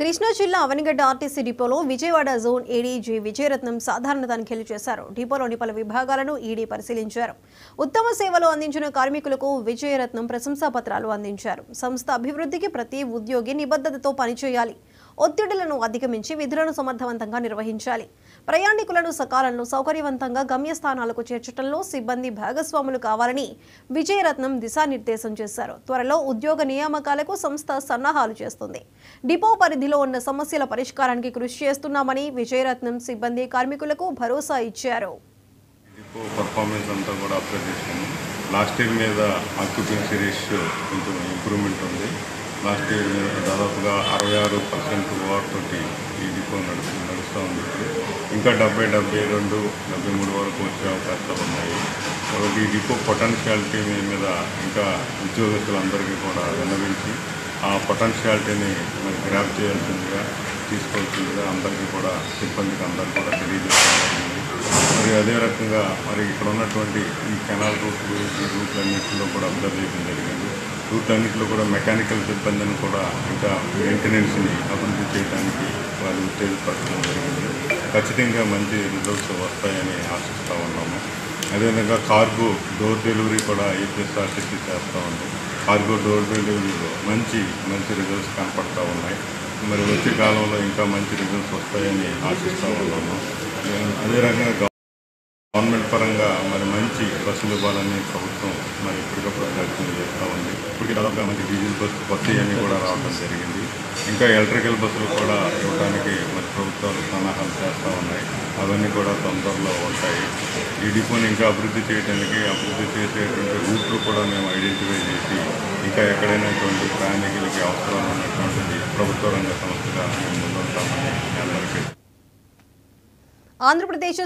కృష్ణా జిల్లా అవనిగడ్డ ఆర్టీసీ డిపోలో Vijayawada zone ADG Vijayaratnam సాధారణ తనిఖీలు చేశారు. డిపోలోని పలు విభాగాలను ఈడీ పరిశీలించారు. ఉత్తమ సేవలు అందించిన కార్మికులకు విజయరత్నం ప్రశంసా పత్రాలు అందించారు. సంస్థ అభివృద్ధికి ప్రతి ఉద్యోగి నిబద్ధతతో పనిచేయాలి. ఒత్తిడులను అధిగమించి విధులను సమర్థవంతంగా నిర్వహించాలి. ప్రయాణికులను సకాలంలో సౌకర్యవంతంగా గమ్యస్థానాలకు చేర్చడంలో సిబ్బంది భాగస్వాములు కావాలని విజయరత్నం దిశానిర్దేశం చేశారు. త్వరలో ఉద్యోగ నియామకాలకు సంస్థ సన్నాహాలు చేస్తుంది. డిపో పరిధిలో ఉన్న సమస్యల పరిష్కారానికి కృషి చేస్తున్నామని విజయరత్నం సిబ్బంది కార్మికులకు భరోసా ఇచ్చారు. డిపో పర్ఫార్మెన్స్ అంతా కూడా అప్లై చేశాము. లాస్ట్ ఇయర్ మీద ఆక్యుపెన్సీ రేషియో కొంచెం ఇంప్రూవ్మెంట్ ఉంది. లాస్ట్ ఇయర్ మీద దాదాపుగా 66% ఓవర్తోటి ఈ డిపో నడుస్తూ ఉంది. ఇంకా 70, 73 వరకు వచ్చే అవకాశాలు ఉన్నాయి. కాబట్టి ఈ డిపో పొటెన్షియాలిటీ మీద ఇంకా ఉద్యోగస్తులందరికీ కూడా విన్నవించి ఆ పొటెన్షియాలిటీని మరి గ్రాప్ చేయాల్సిందిగా తీసుకోవాల్సిందిగా అందరికీ కూడా సిబ్బందికి అందరికీ కూడా తెలియజేయడం జరిగింది. మరి అదే రకంగా మరి ఇక్కడ ఉన్నటువంటి ఈ కెనాల్ రూట్లు ఈ రూట్లన్నింటిలో కూడా అబ్జర్వ్ చేయడం జరిగింది. రూట్లన్నింటిలో కూడా మెకానికల్ సిబ్బందిని కూడా ఇంకా మెయింటెనెన్స్ని అభివృద్ధి చేయడానికి వాళ్ళు ఉత్తేజపరచడం జరిగింది. ఖచ్చితంగా మంచి రిజల్ట్స్ వస్తాయని ఆశిస్తూ ఉన్నాము. అదేవిధంగా కార్గో డోర్ డెలివరీ కూడా ఏపీఎస్ఆర్టీసీ చేస్తూ ఉంది. కార్గో డోర్ డెలివరీలో మంచి రిజల్ట్స్ కనపడతా ఉన్నాయి. మరి వచ్చే కాలంలో ఇంకా మంచి రిజల్ట్స్ వస్తాయని ఆశిస్తూ ఉన్నాము. అదే రకంగా గవర్నమెంట్ పరంగా మరి మంచి బస్సులు ఇవ్వాలని ప్రభుత్వం మరి ఎప్పటికప్పుడు ప్రయత్నం చేస్తూ ఉంది. ఇప్పటికీ దాదాపుగా మంచి డీజిల్ బస్సు అన్నీ కూడా రావడం జరిగింది. ఇంకా ఎలక్ట్రికల్ బస్సులు కూడా ఇవ్వడానికి మరి ప్రభుత్వాలు సన్నాహాలు చేస్తూ ఉన్నాయి. అవన్నీ కూడా తొందరలో ఉంటాయి. ఈ డిపోని ఇంకా అభివృద్ధి చేసేటువంటి రూట్లు కూడా మేము ఐడెంటిఫై చేసి ఇంకా ఎక్కడైనా ఇటువంటి ప్రయాణికులకి అవసరం ఉన్నటువంటిది ప్రభుత్వ రంగ సంస్థగా మేము ముందుంటామని అందరికీ ఆంధ్రప్రదేశ్